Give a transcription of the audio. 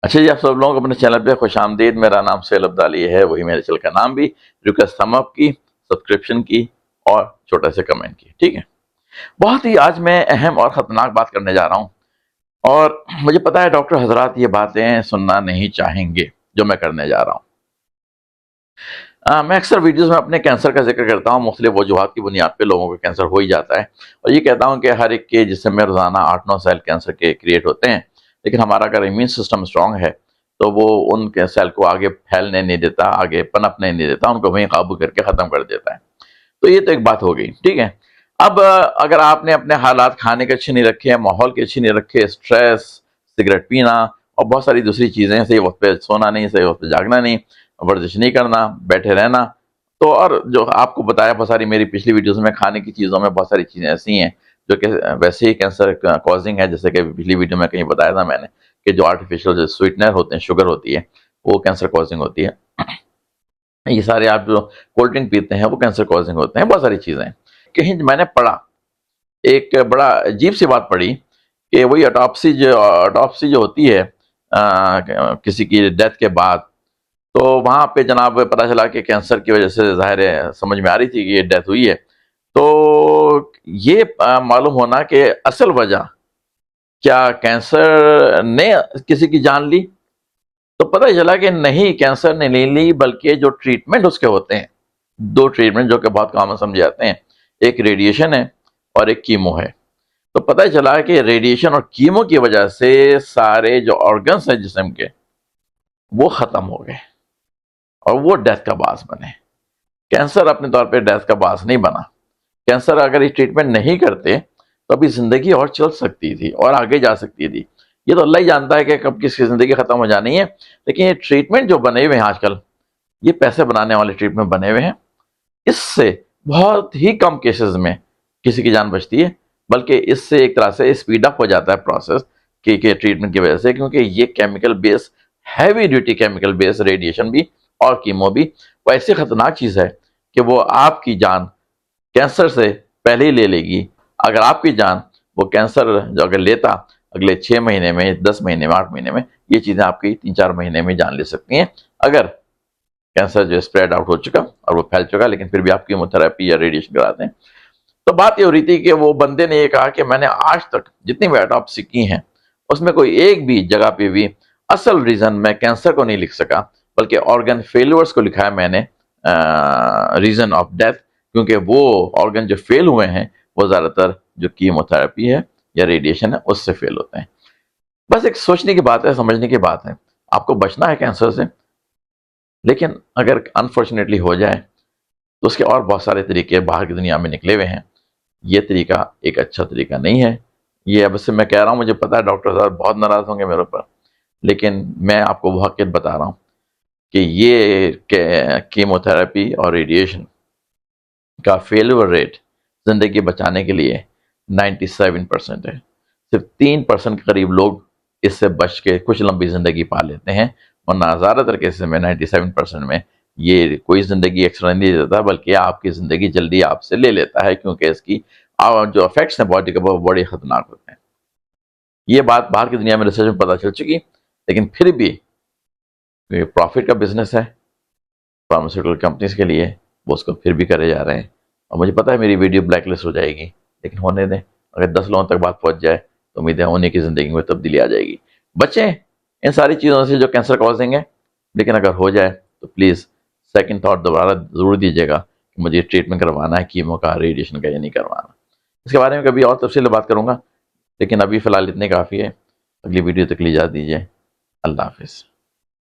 اچھا جی، آپ سب لوگوں کو اپنے چینل پہ خوش آمدید۔ میرا نام سہیل عبدالی ہے، وہی میرے چینل کا نام بھی۔ ریکویسٹ تھم اپ کی، سبسکرپشن کی اور چھوٹا سے کمنٹ کی، ٹھیک ہے۔ بہت ہی آج میں اہم اور خطرناک بات کرنے جا رہا ہوں، اور مجھے پتا ہے ڈاکٹر حضرات یہ باتیں سننا نہیں چاہیں گے جو میں کرنے جا رہا ہوں۔ میں اکثر ویڈیوز میں اپنے کینسر کا ذکر کرتا ہوں، مختلف وجوہات کی بنیاد پہ لوگوں کو کینسر ہو ہی جاتا ہے، اور یہ کہتا ہوں کہ ہر ایک کے جسم میں روزانہ 8-9 سیل کینسر کے کریٹ ہوتے ہیں، لیکن ہمارا اگر امیون سسٹم اسٹرانگ ہے تو وہ ان کے سیل کو آگے پھیلنے نہیں دیتا، آگے پنپنے نہیں دیتا، ان کو وہیں قابو کر کے ختم کر دیتا ہے۔ تو یہ تو ایک بات ہو گئی، ٹھیک ہے۔ اب اگر آپ نے اپنے حالات کھانے کے اچھے نہیں رکھے، ماحول کے اچھے نہیں رکھے، سٹریس، سگریٹ پینا اور بہت ساری دوسری چیزیں، صحیح وقت پہ سونا نہیں، صحیح وقت پہ جاگنا نہیں، ورزش نہیں کرنا، بیٹھے رہنا، تو اور جو آپ کو بتایا بہت ساری میری پچھلی ویڈیوز میں، کھانے کی چیزوں میں بہت ساری چیزیں ایسی ہیں جو کہ ویسے ہی کینسر کازنگ ہے، جیسے کہ پچھلی ویڈیو میں کہیں بتایا تھا میں نے کہ جو آرٹیفیشل جو سویٹنر ہوتے ہیں، شوگر ہوتی ہے، وہ کینسر کازنگ ہوتی ہے۔ یہ سارے آپ جو کولڈ ڈرنک پیتے ہیں وہ کینسر کازنگ ہوتے ہیں، بہت ساری چیزیں۔ کہیں میں نے پڑھا، ایک بڑا عجیب سی بات پڑھی کہ وہی آٹوپسی جو ہوتی ہے کسی کی ڈیتھ کے بعد، تو وہاں پہ جناب پتہ چلا کہ کینسر کی وجہ سے، ظاہر ہے سمجھ میں آ رہی تھی کہ یہ ڈیتھ ہوئی ہے، تو یہ معلوم ہونا کہ اصل وجہ کیا کینسر نے کسی کی جان لی، تو پتہ چلا کہ نہیں، کینسر نے نہیں لی، بلکہ جو ٹریٹمنٹ اس کے ہوتے ہیں، دو ٹریٹمنٹ جو کہ بہت کامن سمجھے جاتے ہیں، ایک ریڈیشن ہے اور ایک کیمو ہے۔ تو پتہ چلا کہ ریڈیشن اور کیمو کی وجہ سے سارے جو آرگنس ہیں جسم کے، وہ ختم ہو گئے اور وہ ڈیتھ کا باعث بنے۔ کینسر اپنے طور پہ ڈیتھ کا باعث نہیں بنا۔ کینسر اگر یہ ٹریٹمنٹ نہیں کرتے تو ابھی زندگی اور چل سکتی تھی اور آگے جا سکتی تھی۔ یہ تو اللہ ہی جانتا ہے کہ کب کس کی زندگی ختم ہو جانی ہے، لیکن یہ ٹریٹمنٹ جو بنے ہوئے ہیں آج کل، یہ پیسے بنانے والے ٹریٹمنٹ بنے ہوئے ہیں، اس سے بہت ہی کم کیسز میں کسی کی جان بچتی ہے، بلکہ اس سے ایک طرح سے اسپیڈ اپ ہو جاتا ہے پروسیس کہ ٹریٹمنٹ کی وجہ سے، کیونکہ یہ کیمیکل بیس، ہیوی ڈیوٹی کیمیکل بیس، ریڈیشن بھی اور کیمو بھی، وہ ایسی خطرناک چیز ہے کہ وہ آپ کی جان کینسر سے پہلے ہی لے لے گی۔ اگر آپ کی جان وہ کینسر جو اگر لیتا، اگلے 6 مہینے میں، 10 مہینے میں، 8 مہینے میں، یہ چیزیں آپ کی 3-4 مہینے میں جان لے سکتی ہیں، اگر کینسر جو اسپریڈ آؤٹ ہو چکا اور وہ پھیل چکا، لیکن پھر بھی آپ کیموتھراپی یا ریڈیشن کراتے ہیں۔ تو بات یہ ہو رہی تھی کہ وہ بندے نے یہ کہا کہ میں نے آج تک جتنی بھی آٹوپسی کی ہیں، اس میں کوئی ایک بھی جگہ پہ بھی اصل ریزن میں کینسر کو نہیں لکھ سکا، بلکہ آرگن فیلورز کو لکھا ہے میں نے ریزن آف ڈیتھ، کیونکہ وہ آرگن جو فیل ہوئے ہیں وہ زیادہ تر جو کیموتھراپی ہے یا ریڈیشن ہے اس سے فیل ہوتے ہیں۔ بس ایک سوچنے کی بات ہے، سمجھنے کی بات ہے۔ آپ کو بچنا ہے کینسر سے، لیکن اگر انفارچونیٹلی ہو جائے تو اس کے اور بہت سارے طریقے باہر کی دنیا میں نکلے ہوئے ہیں۔ یہ طریقہ ایک اچھا طریقہ نہیں ہے۔ یہ اب سے میں کہہ رہا ہوں، مجھے پتا ہے ڈاکٹر صاحب بہت ناراض ہوں گے میرے اوپر، لیکن میں آپ کو وہ حقیقت بتا رہا ہوں کہ یہ کیموتھراپی اور ریڈیشن کا فیلور ریٹ زندگی بچانے کے لیے 97% ہے۔ صرف 3% کے قریب لوگ اس سے بچ کے کچھ لمبی زندگی پا لیتے ہیں، ورنہ زیادہ تر کیسز میں 97% میں یہ کوئی زندگی ایکسٹرا نہیں دیتا، بلکہ آپ کی زندگی جلدی آپ سے لے لیتا ہے، کیونکہ اس کی جو افیکٹس ہیں باڈی کے وہ بڑے خطرناک ہوتے ہیں۔ یہ بات باہر کی دنیا میں ریسرچ میں پتہ چل چکی، لیکن پھر بھی پروفٹ کا بزنس ہے فارماسیوٹیکل کمپنیز کے لیے، وہ اس کو پھر بھی کرے جا رہے ہیں، اور مجھے پتا ہے میری ویڈیو بلیک لسٹ ہو جائے گی، لیکن ہونے دیں۔ اگر 10 لوگوں تک بات پہنچ جائے تو امید ہے انہیں کی زندگی میں تبدیلی آ جائے گی۔ بچیں ان ساری چیزوں سے جو کینسر کازنگ ہے، لیکن اگر ہو جائے تو پلیز سیکنڈ تھاٹ دوبارہ ضرور دیجیے گا کہ مجھے ٹریٹمنٹ کروانا ہے، کیمو کا، ریڈیشن کا، یا نہیں کروانا۔ اس کے بارے میں کبھی اور تفصیل بات کروں گا، لیکن ابھی فی الحال اتنے کافی ہے۔ اگلی ویڈیو تک لی اجازت دیجیے۔ اللہ حافظ۔